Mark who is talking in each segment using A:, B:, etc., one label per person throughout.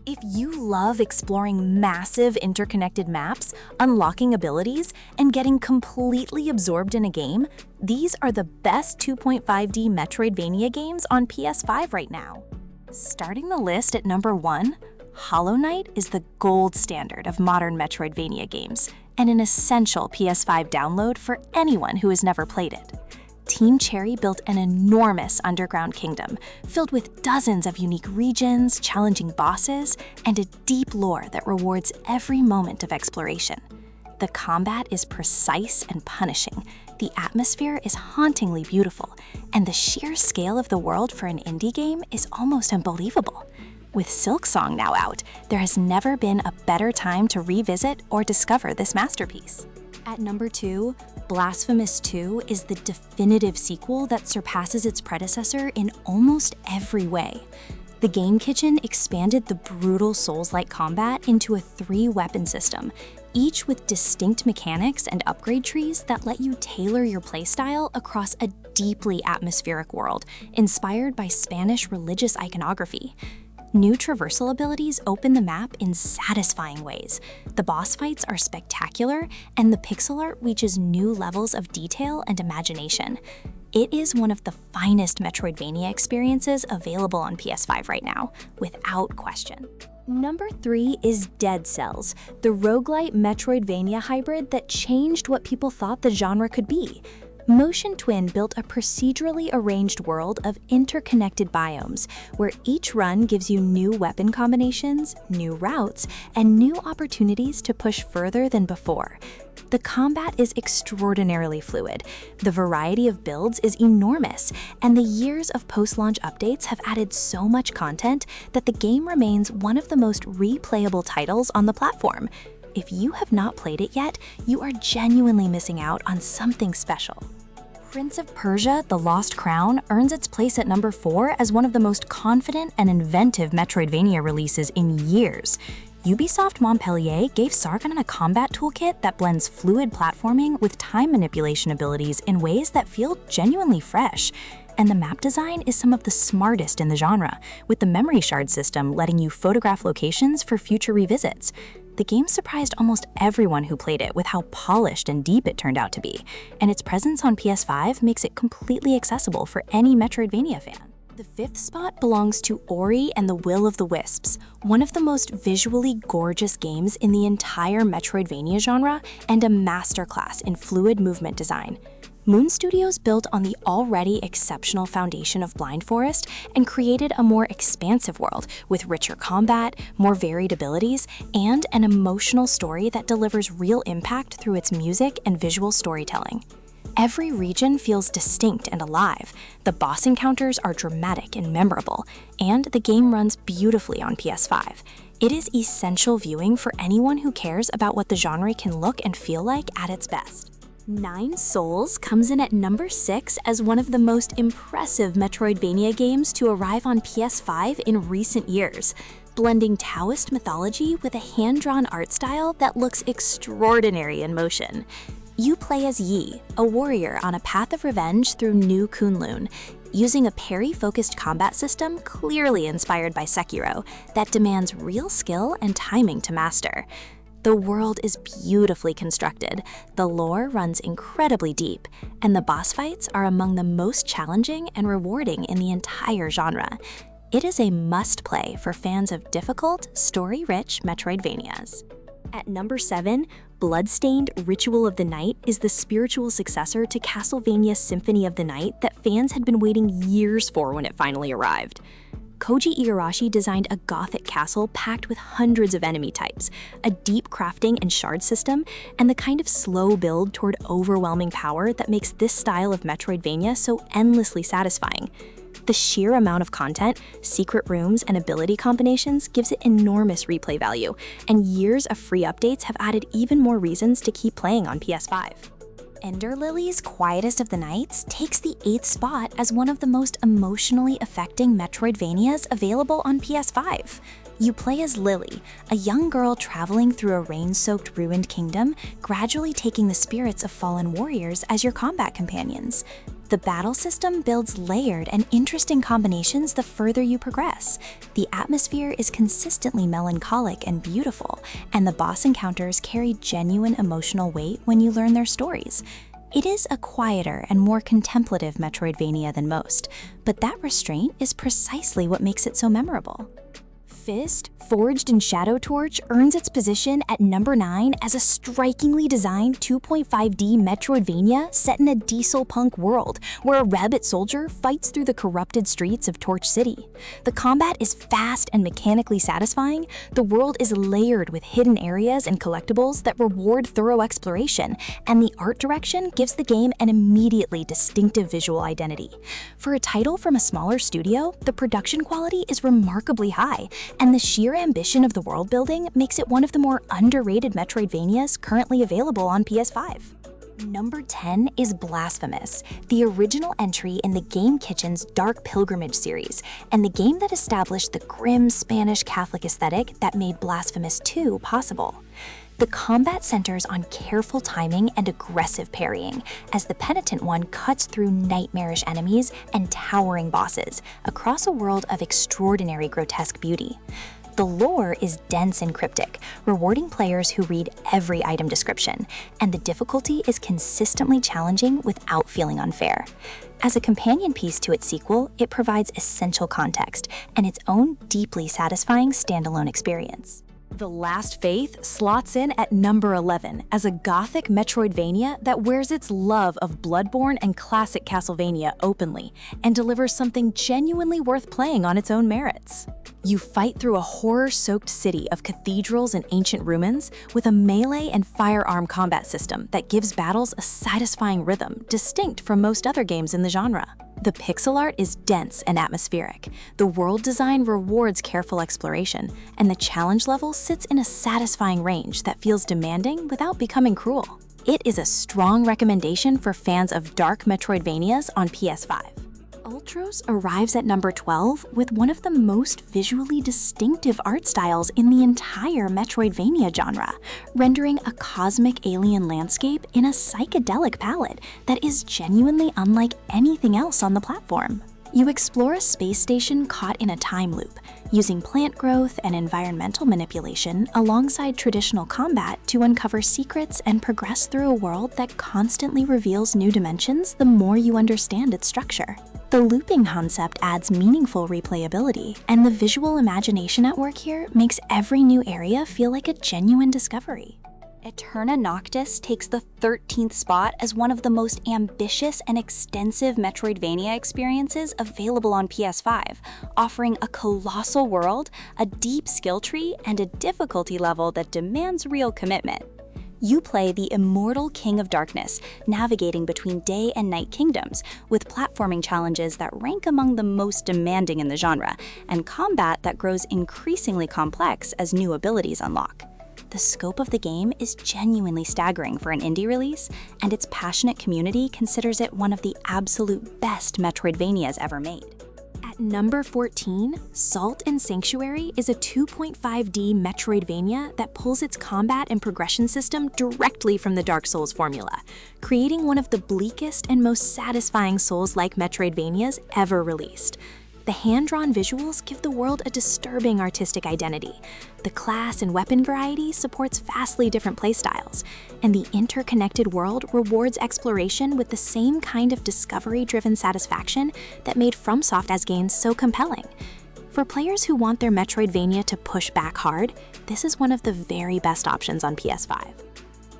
A: If you love exploring massive interconnected maps, unlocking abilities, and getting completely absorbed in a game, these are the best 2.5D Metroidvania games on PS5 right now. Starting the list at number 1, Hollow Knight is the gold standard of modern Metroidvania games, and an essential PS5 download for anyone who has never played it. Team Cherry built an enormous underground kingdom, filled with dozens of unique regions, challenging bosses, and a deep lore that rewards every moment of exploration. The combat is precise and punishing, the atmosphere is hauntingly beautiful, and the sheer scale of the world for an indie game is almost unbelievable. With Silksong now out, there has never been a better time to revisit or discover this masterpiece. At number 2, Blasphemous 2 is the definitive sequel that surpasses its predecessor in almost every way. The Game Kitchen expanded the brutal Souls-like combat into a 3-weapon system, each with distinct mechanics and upgrade trees that let you tailor your playstyle across a deeply atmospheric world, inspired by Spanish religious iconography. New traversal abilities open the map in satisfying ways. The boss fights are spectacular, and the pixel art reaches new levels of detail and imagination. It is one of the finest Metroidvania experiences available on PS5 right now, without question. Number 3 is Dead Cells, the roguelite Metroidvania hybrid that changed what people thought the genre could be. Motion Twin built a procedurally arranged world of interconnected biomes, where each run gives you new weapon combinations, new routes, and new opportunities to push further than before. The combat is extraordinarily fluid, the variety of builds is enormous, and the years of post-launch updates have added so much content that the game remains one of the most replayable titles on the platform. If you have not played it yet, you are genuinely missing out on something special. Prince of Persia: The Lost Crown earns its place at number 4 as one of the most confident and inventive Metroidvania releases in years. Ubisoft Montpellier gave Sargon a combat toolkit that blends fluid platforming with time manipulation abilities in ways that feel genuinely fresh. And the map design is some of the smartest in the genre, with the memory shard system letting you photograph locations for future revisits. The game surprised almost everyone who played it with how polished and deep it turned out to be, and its presence on PS5 makes it completely accessible for any Metroidvania fan. The 5th spot belongs to Ori and the Will of the Wisps, one of the most visually gorgeous games in the entire Metroidvania genre and a masterclass in fluid movement design. Moon Studios built on the already exceptional foundation of Blind Forest and created a more expansive world with richer combat, more varied abilities, and an emotional story that delivers real impact through its music and visual storytelling. Every region feels distinct and alive, the boss encounters are dramatic and memorable, and the game runs beautifully on PS5. It is essential viewing for anyone who cares about what the genre can look and feel like at its best. 9 Souls comes in at number 6 as one of the most impressive Metroidvania games to arrive on PS5 in recent years, blending Taoist mythology with a hand-drawn art style that looks extraordinary in motion. You play as Yi, a warrior on a path of revenge through New Kunlun, using a parry-focused combat system clearly inspired by Sekiro that demands real skill and timing to master. The world is beautifully constructed, the lore runs incredibly deep, and the boss fights are among the most challenging and rewarding in the entire genre. It is a must-play for fans of difficult, story-rich Metroidvanias. At number 7, Bloodstained: Ritual of the Night is the spiritual successor to Castlevania Symphony of the Night that fans had been waiting years for when it finally arrived. Koji Igarashi designed a Gothic castle packed with hundreds of enemy types, a deep crafting and shard system, and the kind of slow build toward overwhelming power that makes this style of Metroidvania so endlessly satisfying. The sheer amount of content, secret rooms, and ability combinations gives it enormous replay value, and years of free updates have added even more reasons to keep playing on PS5. Ender Lilies: Quietus of the Nights takes the 8th spot as one of the most emotionally affecting Metroidvanias available on PS5. You play as Lily, a young girl traveling through a rain-soaked ruined kingdom, gradually taking the spirits of fallen warriors as your combat companions. The battle system builds layered and interesting combinations the further you progress. The atmosphere is consistently melancholic and beautiful, and the boss encounters carry genuine emotional weight when you learn their stories. It is a quieter and more contemplative Metroidvania than most, but that restraint is precisely what makes it so memorable. Fist, forged in Shadow Torch, earns its position at number 9 as a strikingly designed 2.5D Metroidvania set in a diesel punk world, where a rabbit soldier fights through the corrupted streets of Torch City. The combat is fast and mechanically satisfying, the world is layered with hidden areas and collectibles that reward thorough exploration, and the art direction gives the game an immediately distinctive visual identity. For a title from a smaller studio, the production quality is remarkably high, and the sheer ambition of the world building makes it one of the more underrated Metroidvanias currently available on PS5. Number 10 is Blasphemous, the original entry in the Game Kitchen's Dark Pilgrimage series, and the game that established the grim Spanish Catholic aesthetic that made Blasphemous 2 possible. The combat centers on careful timing and aggressive parrying, as the Penitent One cuts through nightmarish enemies and towering bosses across a world of extraordinary grotesque beauty. The lore is dense and cryptic, rewarding players who read every item description, and the difficulty is consistently challenging without feeling unfair. As a companion piece to its sequel, it provides essential context and its own deeply satisfying standalone experience. The Last Faith slots in at number 11 as a Gothic Metroidvania that wears its love of Bloodborne and classic Castlevania openly and delivers something genuinely worth playing on its own merits. You fight through a horror-soaked city of cathedrals and ancient ruins with a melee and firearm combat system that gives battles a satisfying rhythm distinct from most other games in the genre. The pixel art is dense and atmospheric, the world design rewards careful exploration, and the challenge level sits in a satisfying range that feels demanding without becoming cruel. It is a strong recommendation for fans of dark Metroidvanias on PS5. Ultros arrives at number 12 with one of the most visually distinctive art styles in the entire Metroidvania genre, rendering a cosmic alien landscape in a psychedelic palette that is genuinely unlike anything else on the platform. You explore a space station caught in a time loop, using plant growth and environmental manipulation alongside traditional combat to uncover secrets and progress through a world that constantly reveals new dimensions the more you understand its structure. The looping concept adds meaningful replayability, and the visual imagination at work here makes every new area feel like a genuine discovery. Aeterna Noctis takes the 13th spot as one of the most ambitious and extensive Metroidvania experiences available on PS5, offering a colossal world, a deep skill tree, and a difficulty level that demands real commitment. You play the immortal King of Darkness, navigating between day and night kingdoms, with platforming challenges that rank among the most demanding in the genre, and combat that grows increasingly complex as new abilities unlock. The scope of the game is genuinely staggering for an indie release, and its passionate community considers it one of the absolute best Metroidvanias ever made. At number 14, Salt and Sanctuary is a 2.5D Metroidvania that pulls its combat and progression system directly from the Dark Souls formula, creating one of the bleakest and most satisfying Souls-like Metroidvanias ever released. The hand-drawn visuals give the world a disturbing artistic identity. The class and weapon variety supports vastly different playstyles, and the interconnected world rewards exploration with the same kind of discovery-driven satisfaction that made FromSoftware's games so compelling. For players who want their Metroidvania to push back hard, this is one of the very best options on PS5.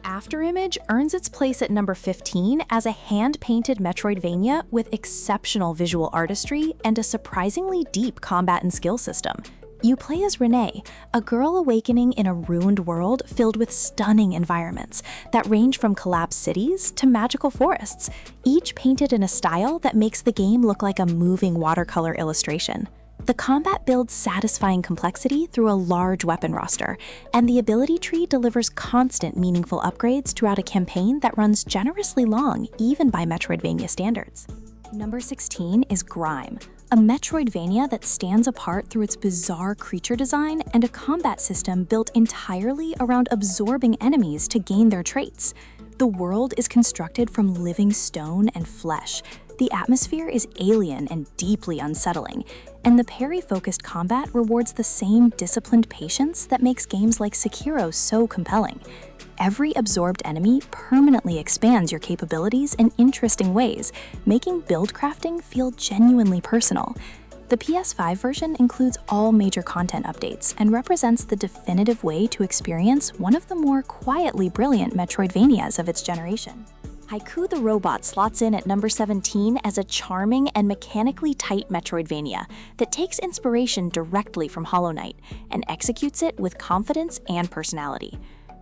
A: Afterimage earns its place at number 15 as a hand-painted Metroidvania with exceptional visual artistry and a surprisingly deep combat and skill system. You play as Renee, a girl awakening in a ruined world filled with stunning environments that range from collapsed cities to magical forests, each painted in a style that makes the game look like a moving watercolor illustration. The combat builds satisfying complexity through a large weapon roster, and the ability tree delivers constant meaningful upgrades throughout a campaign that runs generously long, even by Metroidvania standards. Number 16 is Grime, a Metroidvania that stands apart through its bizarre creature design and a combat system built entirely around absorbing enemies to gain their traits. The world is constructed from living stone and flesh, The atmosphere is alien and deeply unsettling, and the parry-focused combat rewards the same disciplined patience that makes games like Sekiro so compelling. Every absorbed enemy permanently expands your capabilities in interesting ways, making build crafting feel genuinely personal. The PS5 version includes all major content updates and represents the definitive way to experience one of the more quietly brilliant Metroidvanias of its generation. Haiku the Robot slots in at number 17 as a charming and mechanically tight Metroidvania that takes inspiration directly from Hollow Knight and executes it with confidence and personality.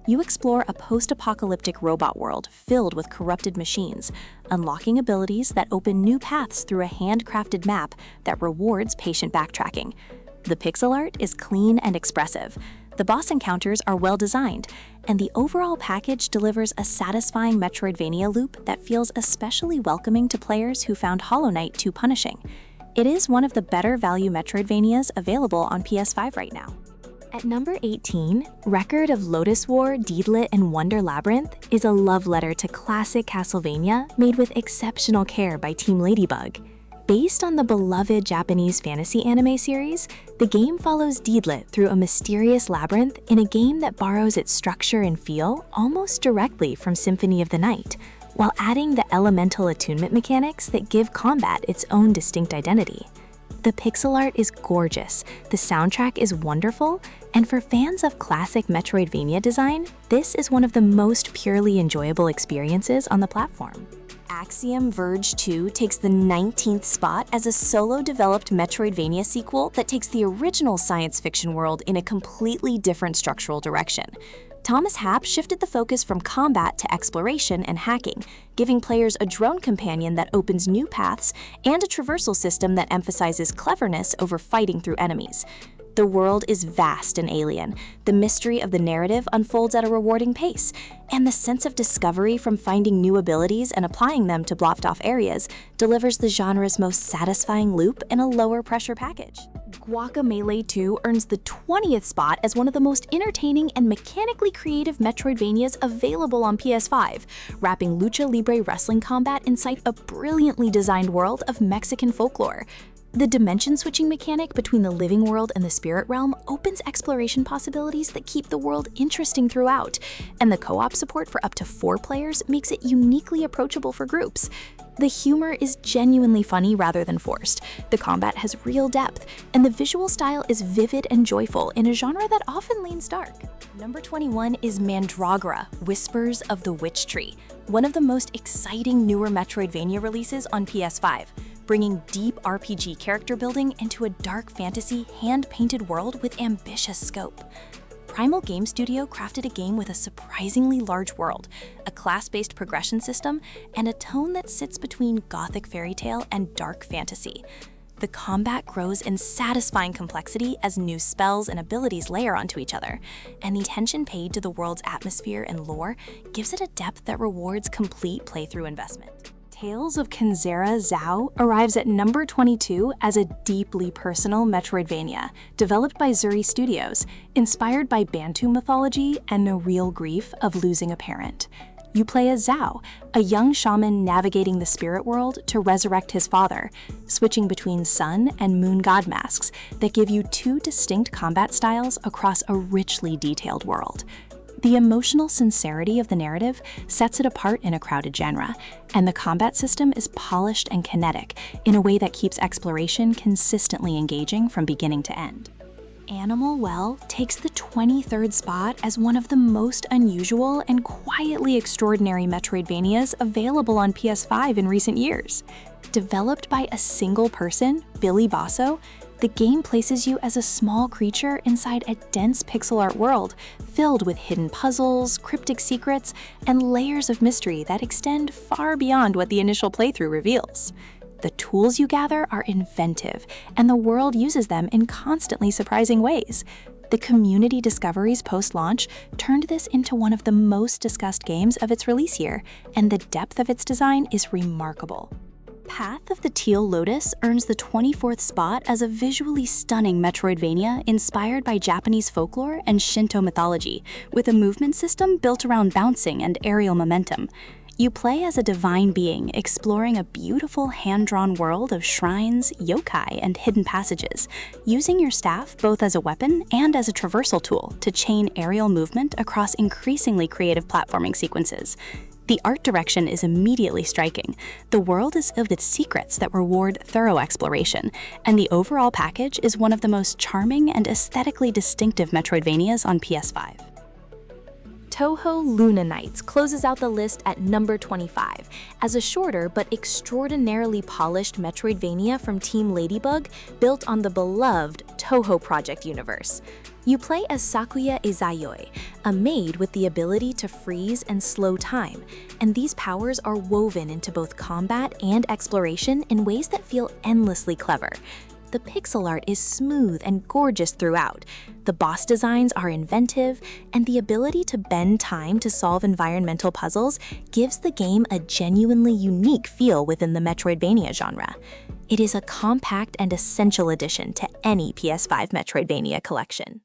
A: You explore a post-apocalyptic robot world filled with corrupted machines, unlocking abilities that open new paths through a handcrafted map that rewards patient backtracking. The pixel art is clean and expressive, the boss encounters are well designed, and the overall package delivers a satisfying Metroidvania loop that feels especially welcoming to players who found Hollow Knight too punishing. It is one of the better value Metroidvanias available on PS5 right now. At number 18, Record of Lotus War, Deedlit, and Wonder Labyrinth is a love letter to classic Castlevania made with exceptional care by Team Ladybug. Based on the beloved Japanese fantasy anime series, the game follows Deedlit through a mysterious labyrinth in a game that borrows its structure and feel almost directly from Symphony of the Night, while adding the elemental attunement mechanics that give combat its own distinct identity. The pixel art is gorgeous, the soundtrack is wonderful, and for fans of classic Metroidvania design, this is one of the most purely enjoyable experiences on the platform. Axiom Verge 2 takes the 19th spot as a solo-developed Metroidvania sequel that takes the original science fiction world in a completely different structural direction. Thomas Happ shifted the focus from combat to exploration and hacking, giving players a drone companion that opens new paths and a traversal system that emphasizes cleverness over fighting through enemies. The world is vast and alien, the mystery of the narrative unfolds at a rewarding pace, and the sense of discovery from finding new abilities and applying them to blocked-off areas delivers the genre's most satisfying loop in a lower-pressure package. Guacamelee 2 earns the 20th spot as one of the most entertaining and mechanically creative Metroidvanias available on PS5, wrapping lucha libre wrestling combat inside a brilliantly designed world of Mexican folklore. The dimension-switching mechanic between the living world and the spirit realm opens exploration possibilities that keep the world interesting throughout, and the co-op support for up to 4 players makes it uniquely approachable for groups. The humor is genuinely funny rather than forced, the combat has real depth, and the visual style is vivid and joyful in a genre that often leans dark. Number 21 is Mandragora, Whispers of the Witch Tree, one of the most exciting newer Metroidvania releases on PS5. Bringing deep RPG character building into a dark fantasy, hand-painted world with ambitious scope. Primal Game Studio crafted a game with a surprisingly large world, a class-based progression system, and a tone that sits between gothic fairy tale and dark fantasy. The combat grows in satisfying complexity as new spells and abilities layer onto each other, and the attention paid to the world's atmosphere and lore gives it a depth that rewards complete playthrough investment. Tales of Kenzera Zhao arrives at number 22 as a deeply personal Metroidvania, developed by Zuri Studios, inspired by Bantu mythology and the real grief of losing a parent. You play as Zhao, a young shaman navigating the spirit world to resurrect his father, switching between sun and moon god masks that give you 2 distinct combat styles across a richly detailed world. The emotional sincerity of the narrative sets it apart in a crowded genre, and the combat system is polished and kinetic in a way that keeps exploration consistently engaging from beginning to end. Animal Well takes the 23rd spot as one of the most unusual and quietly extraordinary Metroidvanias available on PS5 in recent years. Developed by a single person, Billy Basso, the game places you as a small creature inside a dense pixel art world filled with hidden puzzles, cryptic secrets, and layers of mystery that extend far beyond what the initial playthrough reveals. The tools you gather are inventive, and the world uses them in constantly surprising ways. The community discoveries post-launch turned this into one of the most discussed games of its release year, and the depth of its design is remarkable. Path of the Teal Lotus earns the 24th spot as a visually stunning Metroidvania inspired by Japanese folklore and Shinto mythology, with a movement system built around bouncing and aerial momentum.
B: You play as a divine being exploring a beautiful hand-drawn world of shrines, yokai, and hidden passages, using your staff both as a weapon and as a traversal tool to chain aerial movement across increasingly creative platforming sequences. The art direction is immediately striking. The world is filled with secrets that reward thorough exploration, and the overall package is one of the most charming and aesthetically distinctive Metroidvanias on PS5.
A: Touhou Luna Nights closes out the list at number 25 as a shorter but extraordinarily polished Metroidvania from Team Ladybug built on the beloved Touhou Project universe. You play as Sakuya Izayoi, a maid with the ability to freeze and slow time, and these powers are woven into both combat and exploration in ways that feel endlessly clever. The pixel art is smooth and gorgeous throughout. The boss designs are inventive, and the ability to bend time to solve environmental puzzles gives the game a genuinely unique feel within the Metroidvania genre. It is a compact and essential addition to any PS5 Metroidvania collection.